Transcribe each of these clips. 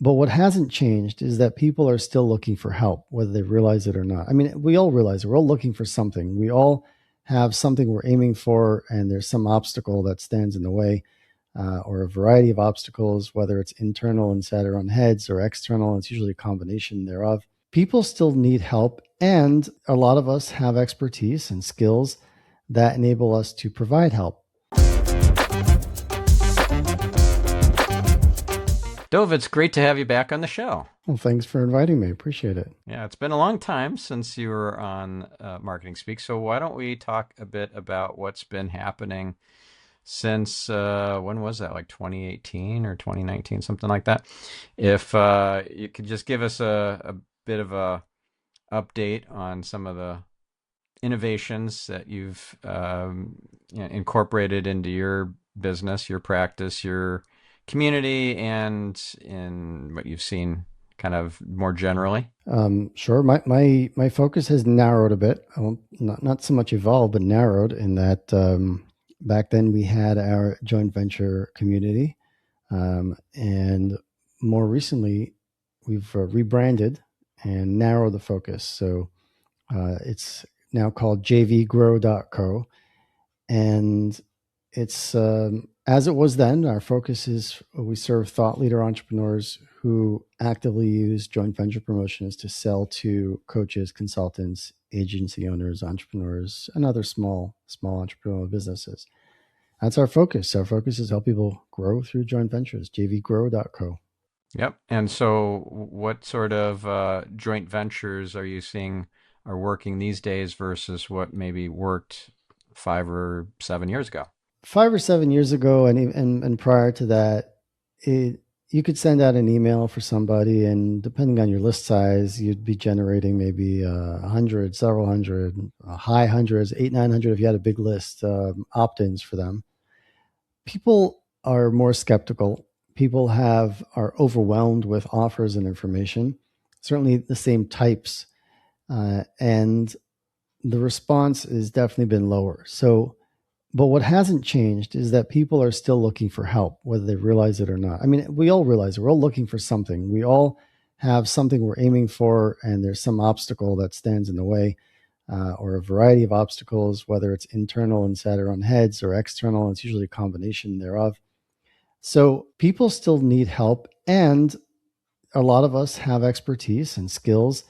But what hasn't changed is that people are still looking for help, whether they realize it or not. I mean, we all realize it. We're all looking for something. We all have something we're aiming for, and there's some obstacle that stands in the way, or a variety of obstacles, whether it's internal and set on heads or external. It's usually a combination thereof. People still need help, and a lot of us have expertise and skills that enable us to provide help. Dov, it's great to have you back on the show. Well, thanks for inviting me. Appreciate it. Yeah, it's been a long time since you were on Marketing Speak, so why don't we talk a bit about what's been happening since, when was that, like 2018 or 2019, something like that? If you could just give us a bit of a update on some of the innovations that you've incorporated into your business, your practice, your community, and in what you've seen kind of more generally. Sure. My focus has narrowed a bit. I won't, not so much evolved, but narrowed in that back then we had our joint venture community. And more recently, we've rebranded and narrowed the focus. So it's now called JVGrow.co. And it's, as it was then, our focus is we serve thought leader entrepreneurs who actively use joint venture promotions to sell to coaches, consultants, agency owners, entrepreneurs, and other small entrepreneurial businesses. That's our focus. Our focus is help people grow through joint ventures, jvgrow.co. Yep. And so what sort of joint ventures are you seeing are working these days versus what maybe worked 5 or 7 years ago? 5 or 7 years ago, and prior to that, you could send out an email for somebody, and depending on your list size, you'd be generating maybe 100, several hundred, high hundreds, 800, 900 if you had a big list, opt-ins for them. People are more skeptical. People are overwhelmed with offers and information, certainly the same types, and the response has definitely been lower. But what hasn't changed is that people are still looking for help, whether they realize it or not. I mean, we all realize it. We're all looking for something. We all have something we're aiming for, and there's some obstacle that stands in the way, or a variety of obstacles, whether it's internal and set on heads or external. It's usually a combination thereof. So people still need help, and a lot of us have expertise and skills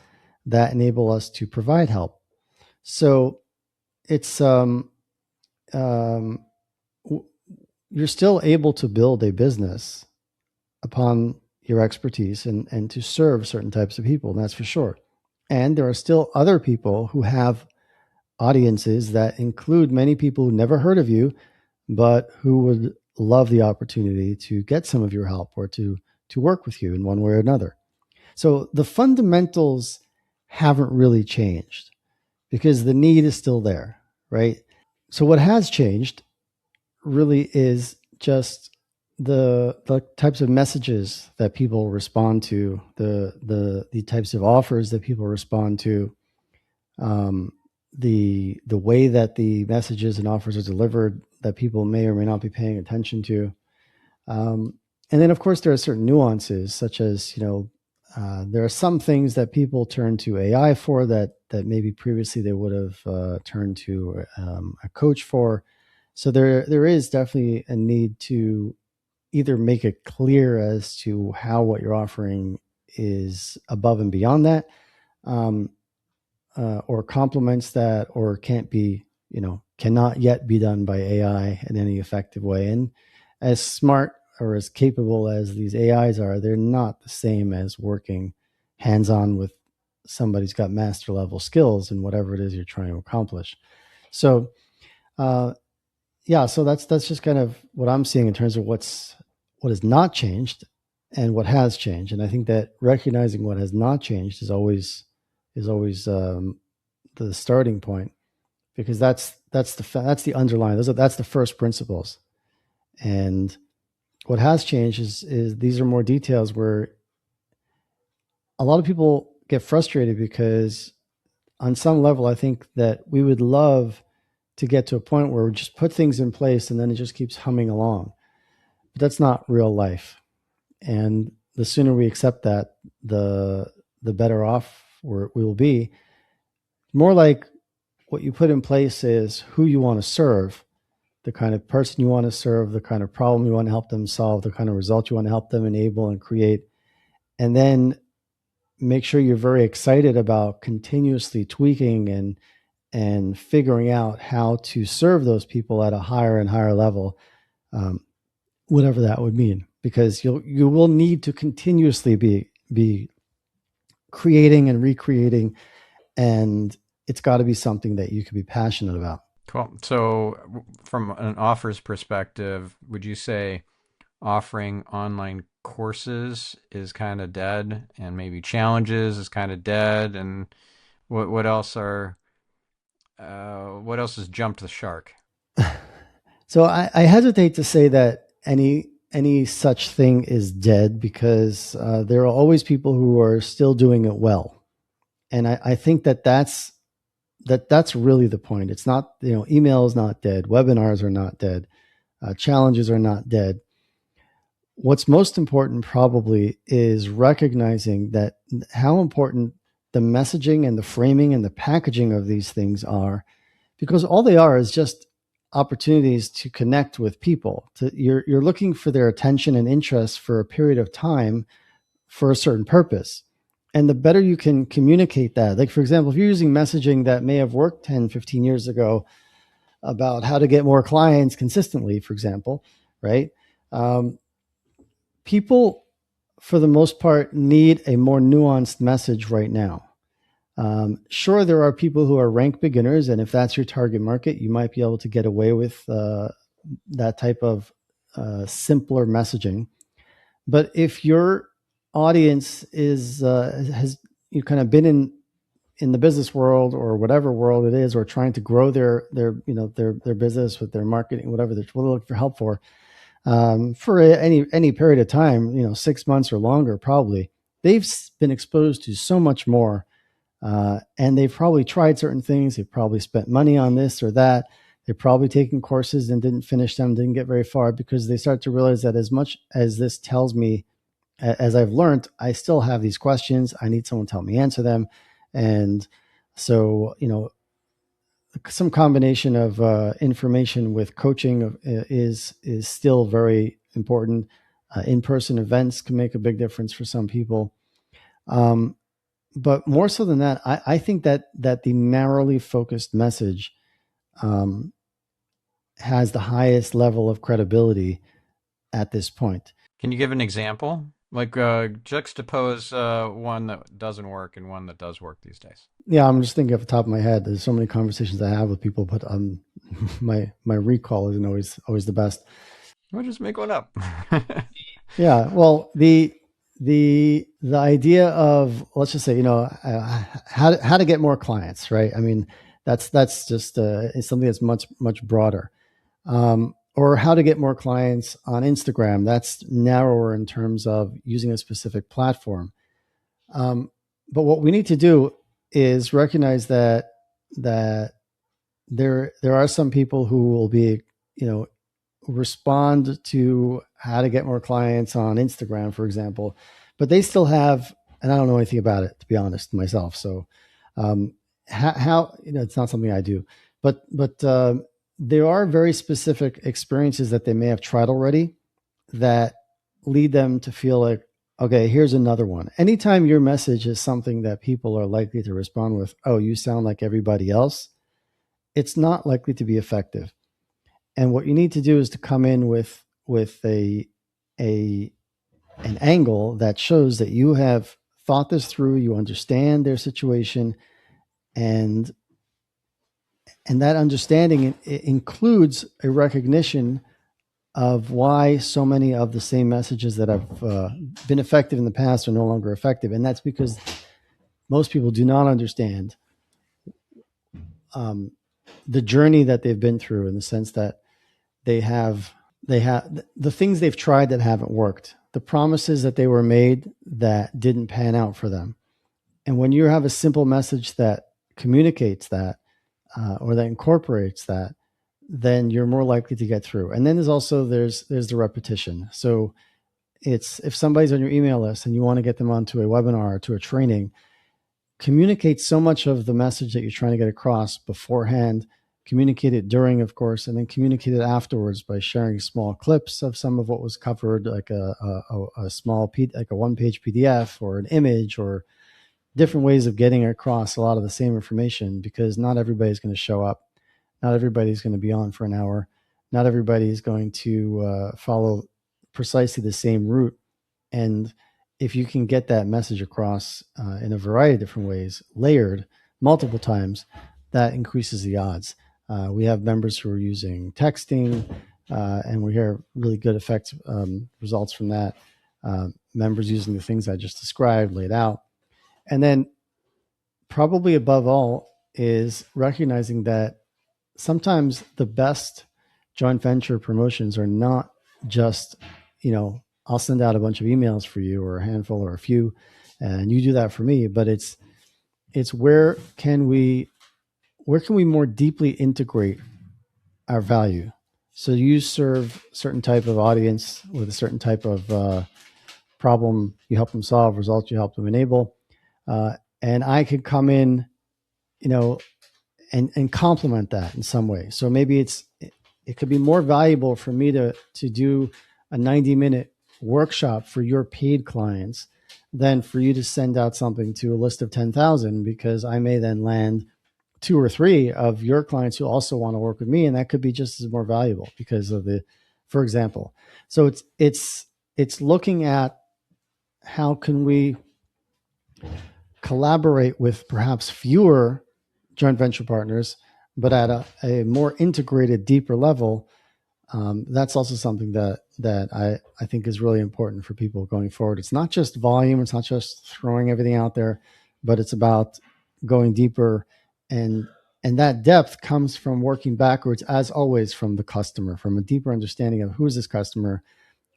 that enable us to provide help. So it's you're still able to build a business upon your expertise and to serve certain types of people, and that's for sure. And there are still other people who have audiences that include many people who never heard of you, but who would love the opportunity to get some of your help or to work with you in one way or another. So the fundamentals haven't really changed because the need is still there, right? So what has changed really is just the types of messages that people respond to, the types of offers that people respond to, the way that the messages and offers are delivered that people may or may not be paying attention to. And then, of course, there are certain nuances, such as, there are some things that people turn to AI for that maybe previously they would have turned to a coach for. So there is definitely a need to either make it clear as to how what you're offering is above and beyond that, or complements that, or cannot yet be done by AI in any effective way. And as smart or as capable as these AIs are, they're not the same as working hands-on with somebody who's got master level skills in whatever it is you're trying to accomplish. So, so that's just kind of what I'm seeing in terms of what has not changed and what has changed. And I think that recognizing what has not changed is always the starting point, because that's the underlying. That's the first principles. And what has changed is these are more details where a lot of people get frustrated because on some level, I think that we would love to get to a point where we just put things in place and then it just keeps humming along. But that's not real life. And the sooner we accept that, the better off we will be. More like what you put in place is who you want to serve, the kind of person you want to serve, the kind of problem you want to help them solve, the kind of result you want to help them enable and create. And then make sure you're very excited about continuously tweaking and figuring out how to serve those people at a higher and higher level, um, whatever that would mean, because you will need to continuously be creating and recreating, and it's got to be something that you can be passionate about. Cool. So, from an offers perspective, would you say offering online courses is kind of dead, and maybe challenges is kind of dead, and what else are what else has jumped the shark? So I hesitate to say that any such thing is dead, because there are always people who are still doing it well, and I think that's really the point. It's not, email is not dead, webinars are not dead, challenges are not dead. What's most important probably is recognizing that how important the messaging and the framing and the packaging of these things are, because all they are is just opportunities to connect with people. You're looking for their attention and interest for a period of time for a certain purpose. And the better you can communicate that, like, for example, if you're using messaging that may have worked 10, 15 years ago about how to get more clients consistently, for example, right? Um, People, for the most part, need a more nuanced message right now. Sure, there are people who are rank beginners, and if that's your target market, you might be able to get away with that type of simpler messaging. But if your audience is has you kind of been in the business world or whatever world it is, or trying to grow their business with their marketing, whatever they're looking for help for any period of time, 6 months or longer, probably they've been exposed to so much more, and they've probably tried certain things. They've probably spent money on this or that. They're probably taking courses and didn't finish them, didn't get very far, because they start to realize that as much as this tells me, as I've learned, I still have these questions. I need someone to help me answer them. And so, some combination of information with coaching is still very important. In-person events can make a big difference for some people. Um, but more so than that, I think that the narrowly focused message um, has the highest level of credibility at this point. Can you give an example? Like juxtapose one that doesn't work and one that does work these days. Yeah, I'm just thinking off the top of my head. There's so many conversations I have with people, but my recall isn't always the best. We'll just make one up. Yeah, well, the idea of, let's just say, how to get more clients, right? I mean, that's just it's something that's much broader. Or how to get more clients on Instagram. That's narrower in terms of using a specific platform. But what we need to do is recognize that there are some people who will be, respond to how to get more clients on Instagram, for example, but they still have, and I don't know anything about it, to be honest, myself. So, how it's not something I do, but there are very specific experiences that they may have tried already that lead them to feel like, okay, here's another one. Anytime your message is something that people are likely to respond with, oh, you sound like everybody else, it's not likely to be effective. And what you need to do is to come in with a an angle that shows that you have thought this through, you understand their situation, and that understanding includes a recognition of why so many of the same messages that have been effective in the past are no longer effective. And that's because most people do not understand um, the journey that they've been through, in the sense that they have the things they've tried that haven't worked, the promises that they were made that didn't pan out for them. And when you have a simple message that communicates that, or that incorporates that, then you're more likely to get through. And then there's the repetition. So It's if somebody's on your email list and you want to get them onto a webinar or to a training, communicate so much of the message that you're trying to get across beforehand, communicate it during, of course, and then communicate it afterwards by sharing small clips of some of what was covered, like a small, like a one-page PDF or an image, or different ways of getting across a lot of the same information, because not everybody's going to show up. Not everybody's going to be on for an hour. Not everybody's going to follow precisely the same route. And if you can get that message across in a variety of different ways, layered multiple times, that increases the odds. We have members who are using texting, and we hear really good effects, results from that. Members using the things I just described, laid out. And then, probably above all, is recognizing that sometimes the best joint venture promotions are not just, I'll send out a bunch of emails for you, or a handful or a few, and you do that for me. But it's where can we more deeply integrate our value? So you serve a certain type of audience with a certain type of problem you help them solve, results you help them enable, and I could come in, you know, and complement that in some way. So maybe it could be more valuable for me to do a 90-minute workshop for your paid clients than for you to send out something to a list of 10,000, because I may then land two or three of your clients who also want to work with me, and that could be just as more valuable because of for example. So it's looking at how can we collaborate with perhaps fewer joint venture partners, but at a more integrated, deeper level. That's also something that I think is really important for people going forward. It's not just volume, it's not just throwing everything out there, but it's about going deeper, and that depth comes from working backwards, as always, from the customer, from a deeper understanding of who's this customer,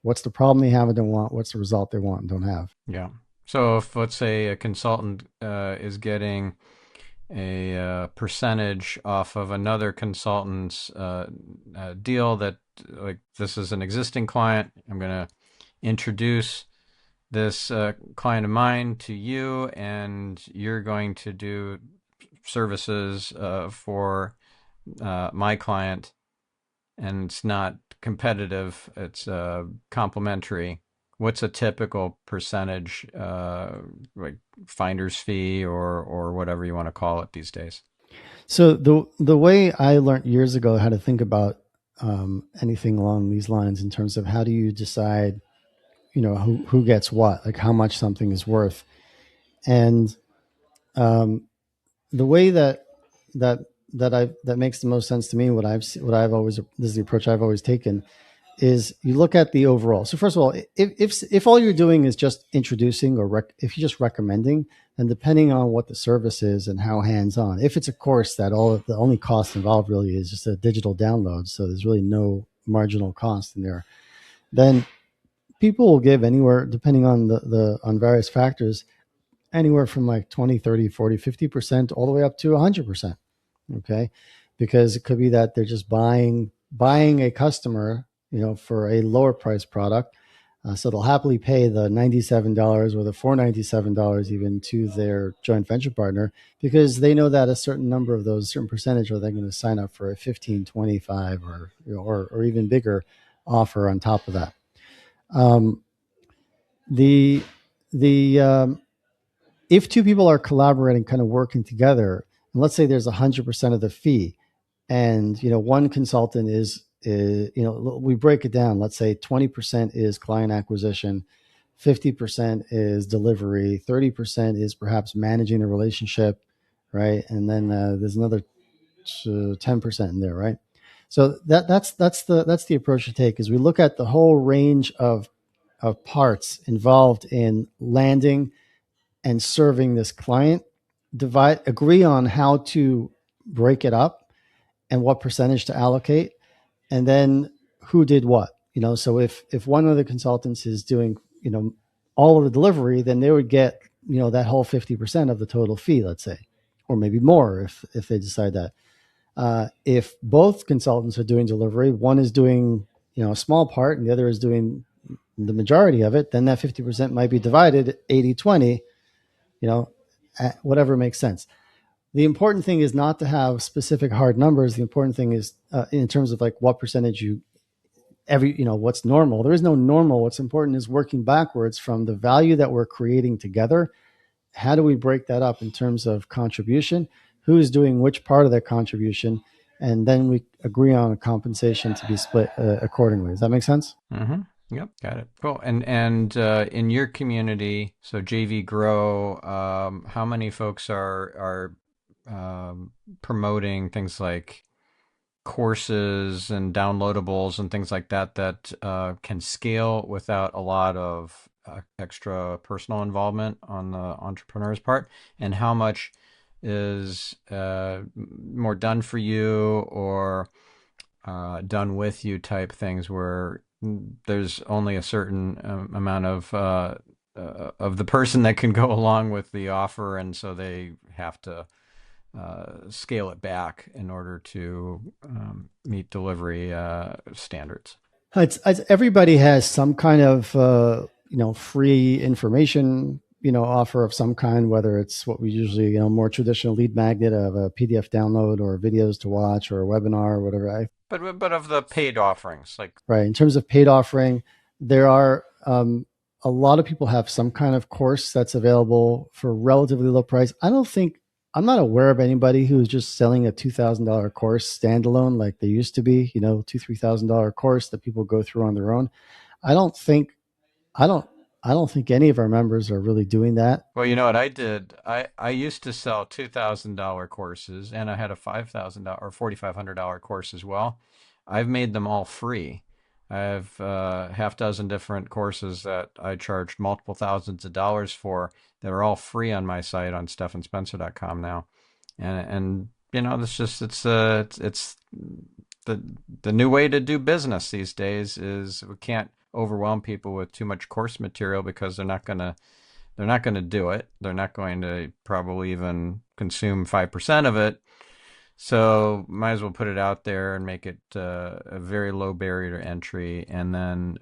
what's the problem they have and don't want, what's the result they want and don't have. Yeah. So if, let's say, a consultant is getting a percentage off of another consultant's deal, that, like, this is an existing client, I'm going to introduce this client of mine to you, and you're going to do services for my client, and it's not competitive, it's complementary. What's a typical percentage, like finder's fee or whatever you want to call it these days? So the way I learned years ago how to think about anything along these lines, in terms of how do you decide, who gets what, like how much something is worth, and the way that that makes the most sense to me, what I've always, this is the approach I've always taken, is you look at the overall. So first of all, if all you're doing is just introducing, or if you're just recommending, and depending on what the service is and how hands-on, if it's a course that the only cost involved really is just a digital download, so there's really no marginal cost in there, then people will give anywhere, depending on on various factors, anywhere from like 20, 30, 40, 50%, all the way up to 100%. Okay. Because it could be that they're just buying a customer, for a lower price product. So they'll happily pay the $97 or the $497 even to their joint venture partner, because they know that a certain number of those, a certain percentage, are they going to sign up for a 15, 25, or even bigger offer on top of that. The the If two people are collaborating, kind of working together, and let's say there's 100% of the fee, and one consultant is, we break it down. Let's say 20% is client acquisition, 50% is delivery, 30% is perhaps managing the relationship, right? And then there's another 10% in there, right? So that's the approach to take. Is we look at the whole range of parts involved in landing and serving this client, agree on how to break it up and what percentage to allocate, and then who did what. So if one of the consultants is doing, all of the delivery, then they would get, that whole 50% of the total fee, let's say, or maybe more if they decide that. If both consultants are doing delivery, one is doing, a small part and the other is doing the majority of it, then that 50% might be divided 80-20, you know, whatever makes sense. The important thing is not to have specific hard numbers. The important thing is in terms of like what percentage what's normal. There is no normal. What's important is working backwards from the value that we're creating together. How do we break that up in terms of contribution? Who is doing which part of that contribution? And then we agree on a compensation to be split accordingly. Does that make sense? Mm-hmm. Yep, got it. Cool. And in your community, so JVGrow, how many folks are promoting things like courses and downloadables and things like that that can scale without a lot of extra personal involvement on the entrepreneur's part, and how much is more done for you or done with you type things where there's only a certain amount of the person that can go along with the offer, and so they have to scale it back in order to meet delivery standards. Everybody has some kind of free information offer of some kind, whether it's what we usually more traditional lead magnet of a PDF download or videos to watch or a webinar or whatever. But of the paid offerings, like right, in terms of paid offering, there are a lot of people have some kind of course that's available for relatively low price. I'm not aware of anybody who's just selling a $2,000 course standalone like they used to be, $2,000-$3,000 course that people go through on their own. I don't think any of our members are really doing that. well, you know what I did? I used to sell $2,000 courses, and I had a $5,000 or $4,500 course as well. I've made them all free. I have half dozen different courses that I charged multiple thousands of dollars for that are all free on my site on stephanspencer.com now. And it's the new way to do business these days is we can't overwhelm people with too much course material because they're not going to do it. They're not going to probably even consume 5% of it. So might as well put it out there and make it a very low barrier to entry, and then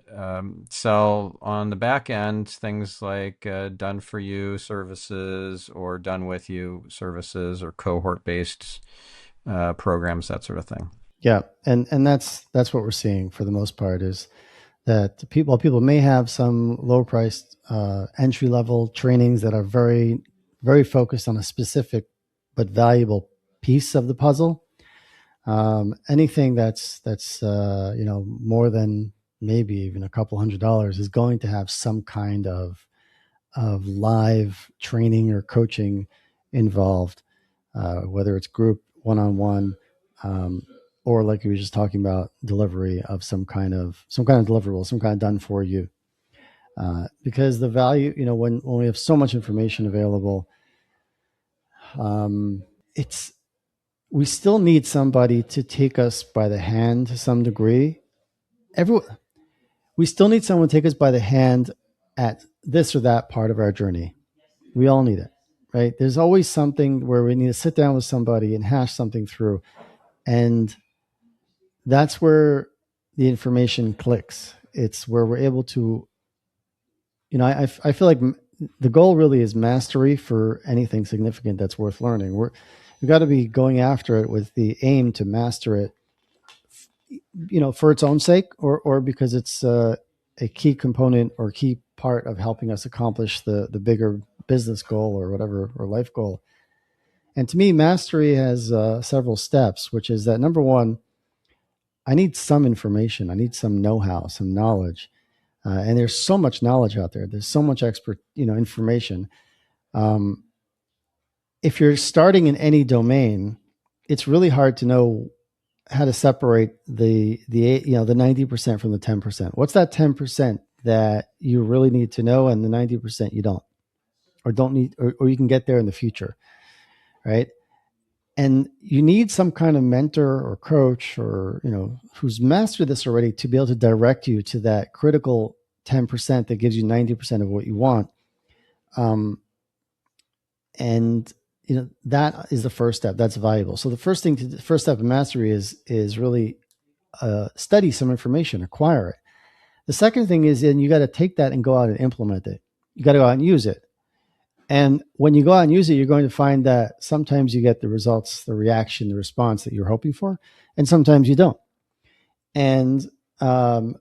sell on the back end things like done for you services or done with you services or cohort based programs, that sort of thing. Yeah, and that's what we're seeing for the most part is that people may have some low priced entry level trainings that are very very focused on a specific but valuable piece of the puzzle. Anything that's more than maybe even a couple $100 is going to have some kind of live training or coaching involved, whether it's group one-on-one, or like we were just talking about, delivery of some kind of deliverable, some kind of done for you. Because the value, when we have so much information available, we still need somebody to take us by the hand to some degree. We still need someone to take us by the hand at this or that part of our journey. We all need it, right? There's always something where we need to sit down with somebody and hash something through. And that's where the information clicks. It's where we're able to, I feel like the goal really is mastery for anything significant that's worth learning. We've got to be going after it with the aim to master it, for its own sake, or because it's a key component or key part of helping us accomplish the bigger business goal or whatever, or life goal. And to me, mastery has several steps, which is that number one, I need some information. I need some know-how, some knowledge. And there's so much knowledge out there. There's so much information. If you're starting in any domain, it's really hard to know how to separate the 90% from the 10%. What's that 10% that you really need to know, and the 90% you don't, or don't need, or you can get there in the future, right? And you need some kind of mentor or coach or who's mastered this already to be able to direct you to that critical 10% that gives you 90% of what you want. And that is the first step. That's valuable. So the first step of mastery is really study some information, acquire it. The second thing is, then you got to take that and go out and implement it. You got to go out and use it. And when you go out and use it, you're going to find that sometimes you get the results, the reaction, the response that you're hoping for, and sometimes you don't. And um,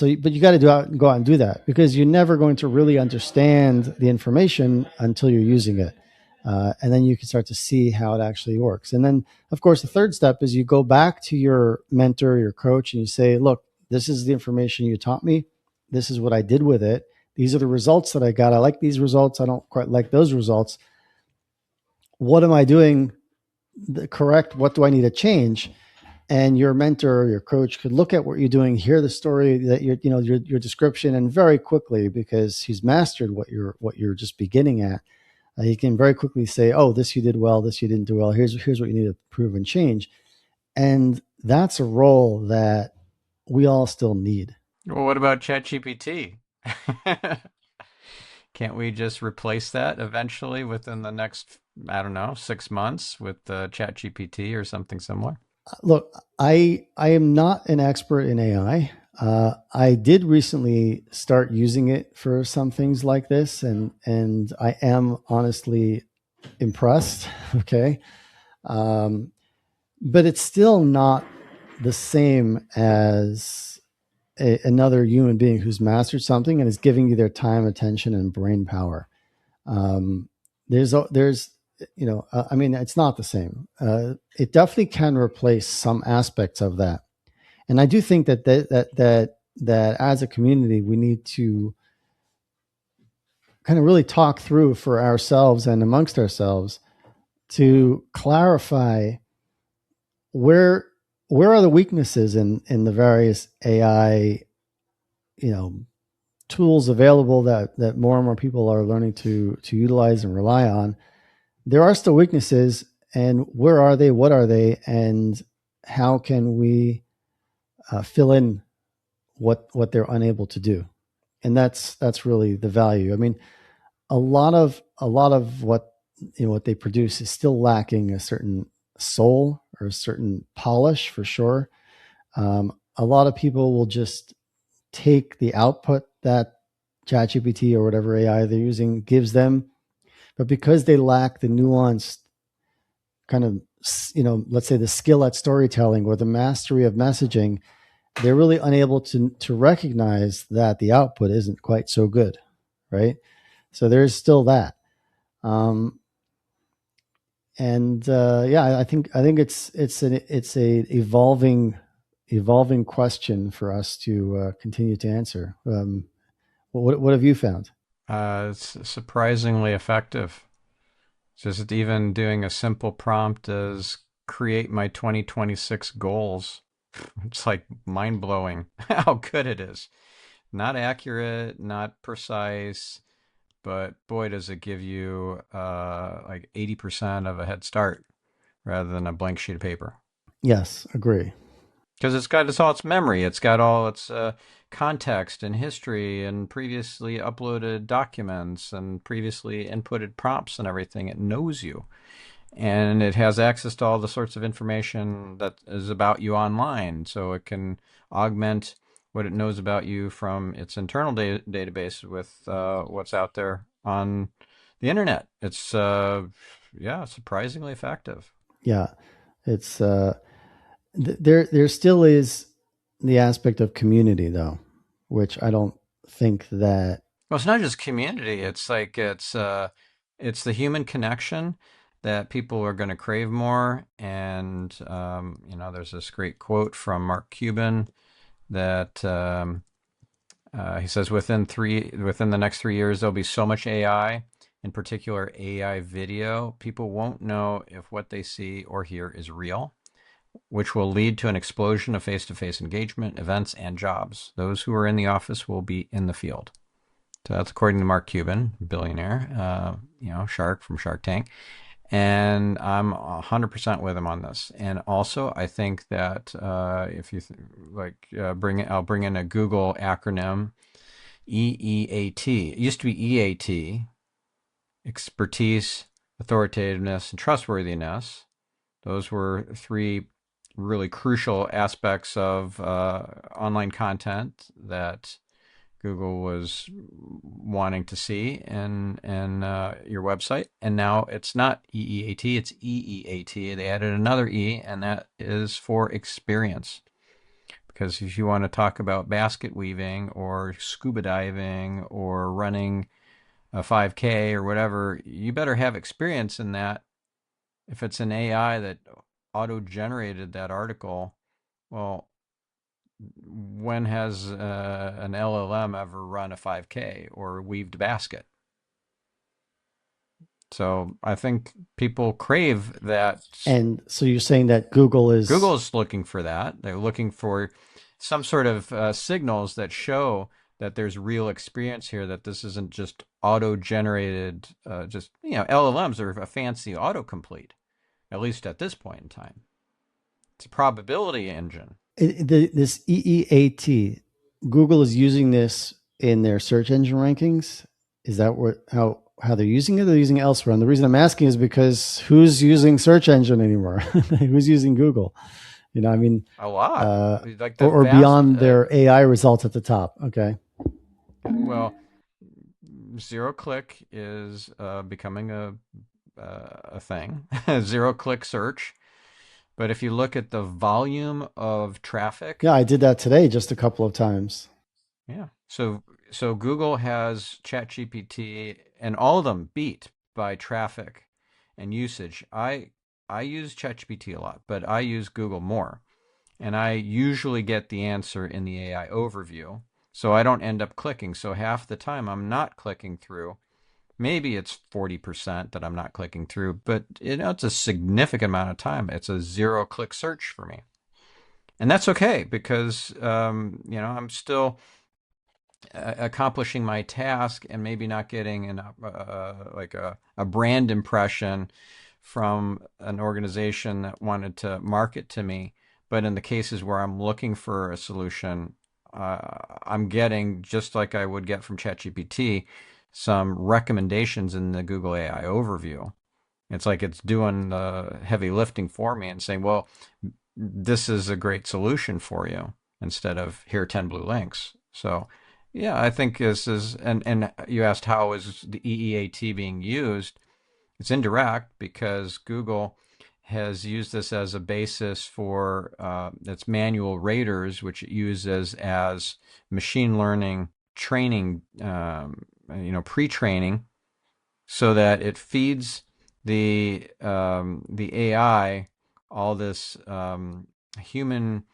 but you got to go out and do that, because you're never going to really understand the information until you're using it. And then you can start to see how it actually works. And then, of course, the third step is you go back to your mentor, your coach, and you say, look, this is the information you taught me. This is what I did with it. These are the results that I got. I like these results. I don't quite like those results. What am I doing correct? What do I need to change? And your mentor or your coach could look at what you're doing, hear the story that your description, and very quickly, because he's mastered what you're just beginning at, he can very quickly say, oh, this you did well, this you didn't do well, here's what you need to improve and change. And that's a role that we all still need. Well, what about ChatGPT? Can't we just replace that eventually within the next, I don't know, 6 months with ChatGPT or something similar? Look, I am not an expert in AI. I did recently start using it for some things like this, and I am honestly impressed. Okay, um, but it's still not the same as another human being who's mastered something and is giving you their time, attention, and brain power. Um, there's I mean, it's not the same. It definitely can replace some aspects of that, and I do think that as a community we need to kind of really talk through for ourselves and amongst ourselves to clarify where where are the weaknesses in the various AI, you know, tools available that more and more people are learning to utilize and rely on. There are still weaknesses, and where are they? What are they? And how can we fill in what they're unable to do? And that's really the value. I mean, a lot of what they produce is still lacking a certain soul or a certain polish for sure. A lot of people will just take the output that ChatGPT or whatever AI they're using gives them, but because they lack the nuanced kind of, let's say the skill at storytelling or the mastery of messaging, they're really unable to recognize that the output isn't quite so good, right? So there's still that. Um, and yeah, I think it's a evolving question for us to continue to answer. What have you found? It's surprisingly effective. Just even doing a simple prompt as create my 2026 goals. It's like mind blowing how good it is. Not accurate, not precise, but boy, does it give you like 80% of a head start rather than a blank sheet of paper. Yes, agree. Because it's all its memory, it's got all its context and history and previously uploaded documents and previously inputted prompts and everything. It knows you, and it has access to all the sorts of information that is about you online, so it can augment what it knows about you from its internal database with what's out there on the internet. It's yeah, surprisingly effective. Yeah, it's there still is the aspect of community though, which I don't think that. Well, it's not just community. It's like it's the human connection that people are going to crave more. And there's this great quote from Mark Cuban that he says within the next 3 years there'll be so much AI, in particular AI video, people won't know if what they see or hear is real, which will lead to an explosion of face-to-face engagement, events, and jobs. Those who are in the office will be in the field. So that's according to Mark Cuban, billionaire, shark from Shark Tank. And I'm 100% with him on this. And also, I think that if you I'll bring in a Google acronym, EEAT. It used to be EAT, expertise, authoritativeness, and trustworthiness. Those were three really crucial aspects of online content that Google was wanting to see in your website, and now it's not EEAT, it's EEAT. They added another E, and that is for experience. Because if you want to talk about basket weaving or scuba diving or running a 5K or whatever, you better have experience in that. If it's an AI that auto generated that article, well, when has an LLM ever run a 5K or weaved a basket? So I think people crave that. And so you're saying that Google is, Google's looking for that. They're looking for some sort of signals that show that there's real experience here, that this isn't just auto-generated, LLMs are a fancy autocomplete, at least at this point in time. It's a probability engine. this EEAT, Google is using this in their search engine rankings. Is that what how they're using it? Or they're using it elsewhere. And the reason I'm asking is because who's using search engine anymore? Who's using Google? I mean, A lot. uh, Like the or vast, beyond their AI results at the top. Okay. well, zero click is becoming a thing. Zero click search. But if you look at the volume of traffic, Yeah, I did that today just a couple of times. yeah. So Google has ChatGPT, and all of them beat by traffic and usage. I use ChatGPT a lot, but I use Google more, and I usually get the answer in the AI overview, so I don't end up clicking. So half the time I'm not clicking through. Maybe it's 40% that I'm not clicking through, but it's a significant amount of time. It's a zero click search for me. And that's okay because I'm still accomplishing my task and maybe not getting like a brand impression from an organization that wanted to market to me. But in the cases where I'm looking for a solution, I'm getting, just like I would get from ChatGPT, some recommendations in the Google AI overview. It's like it's doing the heavy lifting for me and saying, well, this is a great solution for you, instead of here are 10 blue links. So yeah, I think this is, and you asked how is the EEAT being used. It's indirect because Google has used this as a basis for its manual raters, which it uses as machine learning training, pre-training, so that it feeds the AI all this human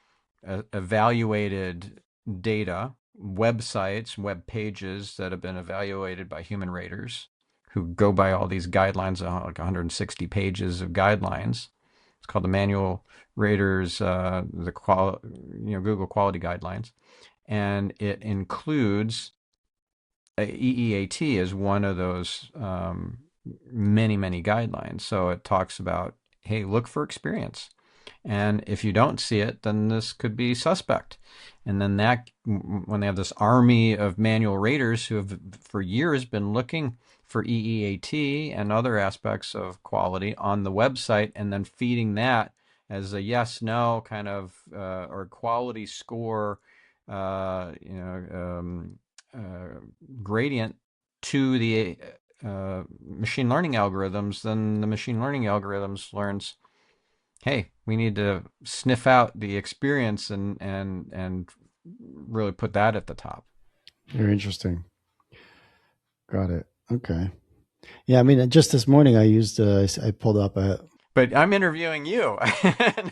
evaluated data, websites, web pages that have been evaluated by human raters who go by all these guidelines, like 160 pages of guidelines. It's called the manual raters, Google quality guidelines, and it includes EEAT as one of those many, many guidelines. So it talks about, hey, look for experience. And if you don't see it, then this could be suspect. And then that, when they have this army of manual raters who have for years been looking for EEAT and other aspects of quality on the website, and then feeding that as a yes, no kind of or quality score, uh, you know, um, uh, gradient to the machine learning algorithms, then the machine learning algorithms learns, hey, we need to sniff out the experience and really put that at the top. Very interesting. Got it. Okay. Yeah, I mean, just this morning I used, I pulled up a, But I'm interviewing you,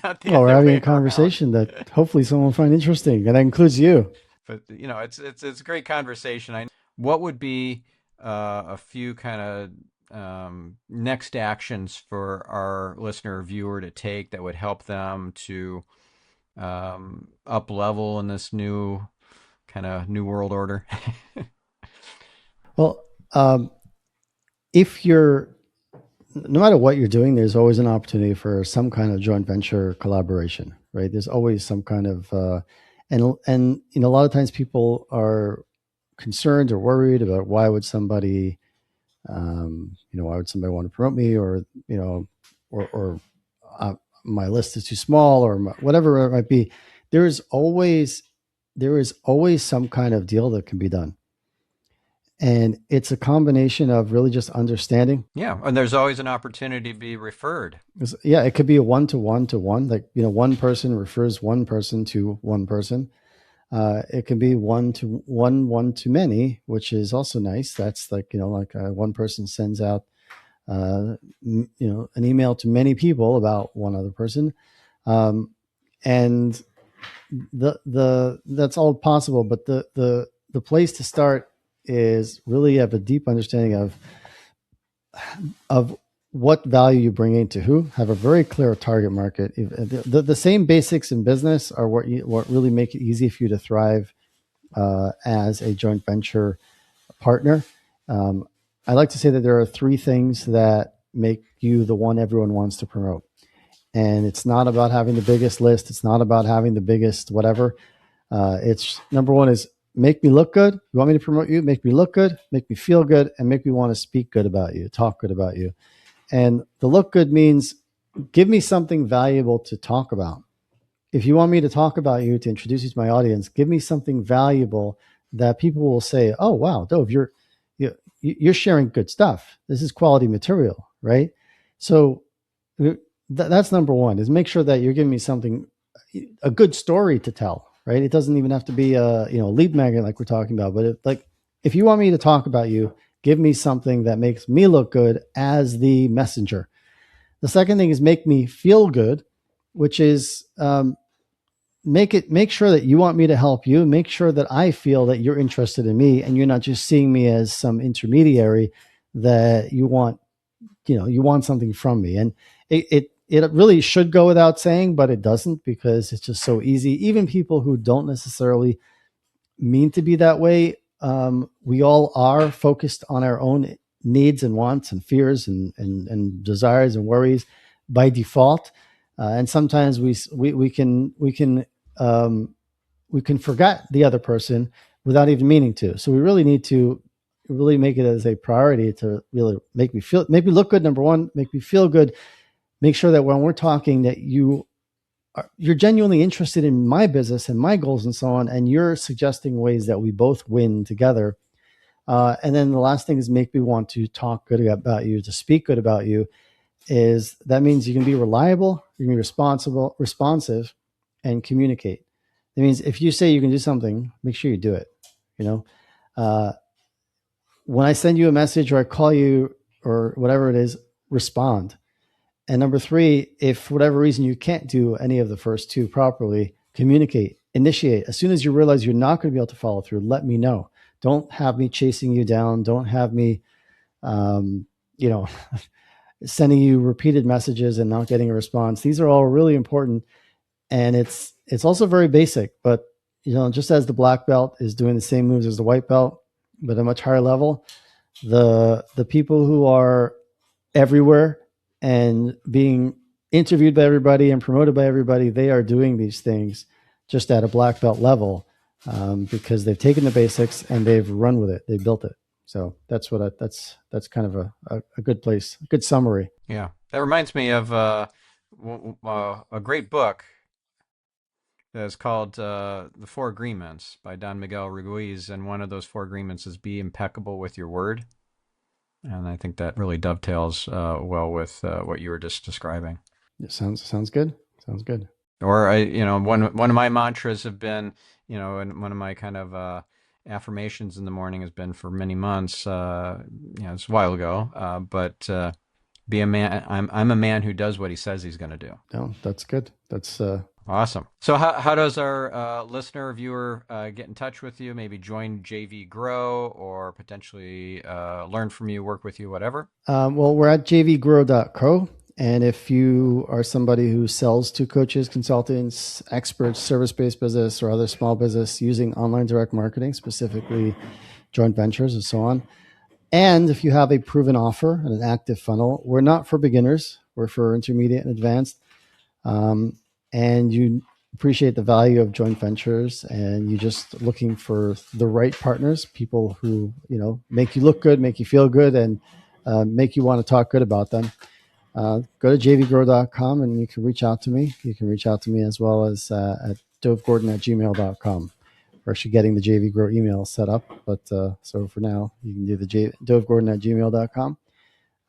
not the well, we're other having a way around. conversation that hopefully someone will find interesting, and that includes you. But it's a great conversation. What would be a few kind of next actions for our listener or viewer to take that would help them to up level in this new kind of new world order? Well, if you're, no matter what you're doing, there's always an opportunity for some kind of joint venture collaboration, right? There's always some kind of, and a lot of times people are concerned or worried about why would somebody want to promote me, or or my list is too small, or whatever it might be. There is always there is always some kind of deal that can be done. And it's a combination of really just understanding. Yeah, and there's always an opportunity to be referred. Yeah, it could be a one to one to one, like, one person refers one person to one person. It can be one to one, one to many, which is also nice. That's like, one person sends out, an email to many people about one other person. Um, and that's all possible. But the place to start is really have a deep understanding of what value you bring into who, have a very clear target market. The same basics in business are what really make it easy for you to thrive as a joint venture partner. Um, I like to say that there are three things that make you the one everyone wants to promote. And it's not about having the biggest list. It's not about having the biggest whatever. It's number one is make me look good. You want me to promote you? Make me look good, make me feel good, and make me want to speak good about you, talk good about you. And the look good means give me something valuable to talk about. If you want me to talk about you, to introduce you to my audience, give me something valuable that people will say, "Oh, wow, Dov, you're sharing good stuff. This is quality material," right? So that's number one, is make sure that you're giving me something, a good story to tell, right? It doesn't even have to be a lead magnet like we're talking about, but if you want me to talk about you, give me something that makes me look good as the messenger. The second thing is make me feel good, which is make sure that you want me to help you. Make sure that I feel that you're interested in me, and you're not just seeing me as some intermediary that you want something from me. And it really should go without saying, but it doesn't, because it's just so easy. Even people who don't necessarily mean to be that way, we all are focused on our own needs and wants and fears and desires and worries by default. And sometimes we can forget the other person without even meaning to. So we really need to really make it as a priority to really make me look good. Number one, make me feel good. Make sure that when we're talking that you're genuinely interested in my business and my goals and so on, and you're suggesting ways that we both win together. And then the last thing is make me want to talk good about you, to speak good about you. Is that means you can be reliable, you can be responsive, and communicate. That means if you say you can do something, make sure you do it. Uh, when I send you a message or I call you or whatever it is, respond. And number three, if for whatever reason you can't do any of the first two properly, communicate, initiate. As soon as you realize you're not going to be able to follow through, let me know. Don't have me chasing you down. Don't have me, um, you know, sending you repeated messages and not getting a response. These are all really important. And it's also very basic, but just as the black belt is doing the same moves as the white belt, but at a much higher level, the people who are everywhere and being interviewed by everybody and promoted by everybody, they are doing these things just at a black belt level, because they've taken the basics and they've run with it. They built it. So that's that's kind of a good place, a good summary. Yeah, that reminds me of a great book that's called The Four Agreements by Don Miguel Ruiz, and one of those four agreements is be impeccable with your word. And I think that really dovetails well with what you were just describing. It sounds good. Sounds good. Or one of my mantras have been, and one of my kind of affirmations in the morning has been for many months. It's a while ago, but be a man. I'm a man who does what he says he's going to do. No, that's good. That's awesome. So how does our listener, viewer get in touch with you? Maybe join JVGrow or potentially learn from you, work with you, whatever? Well, we're at JVGrow.co. And if you are somebody who sells to coaches, consultants, experts, service-based business, or other small business using online direct marketing, specifically joint ventures and so on, and if you have a proven offer and an active funnel, we're not for beginners. We're for intermediate and advanced. And you appreciate the value of joint ventures, and you're just looking for the right partners, people who make you look good, make you feel good, and make you want to talk good about them. Go to jvgrow.com and you can reach out to me. You can reach out to me as well as at dovgordon@gmail.com. We're actually getting the JVGrow email set up, but so for now, you can do the dovgordon at gmail.com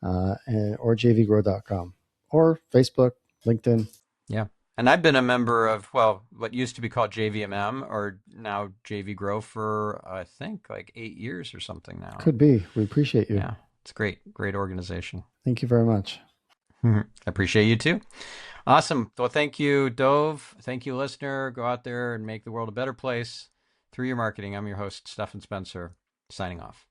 or jvgrow.com or Facebook, LinkedIn. Yeah. And I've been a member of, well, what used to be called JVMM or now JVGrow for, I think, like 8 years or something now. Could be. We appreciate you. Yeah. It's great. Great organization. Thank you very much. I appreciate you too. Awesome. Well, thank you, Dove. Thank you, listener. Go out there and make the world a better place through your marketing. I'm your host, Stephan Spencer, signing off.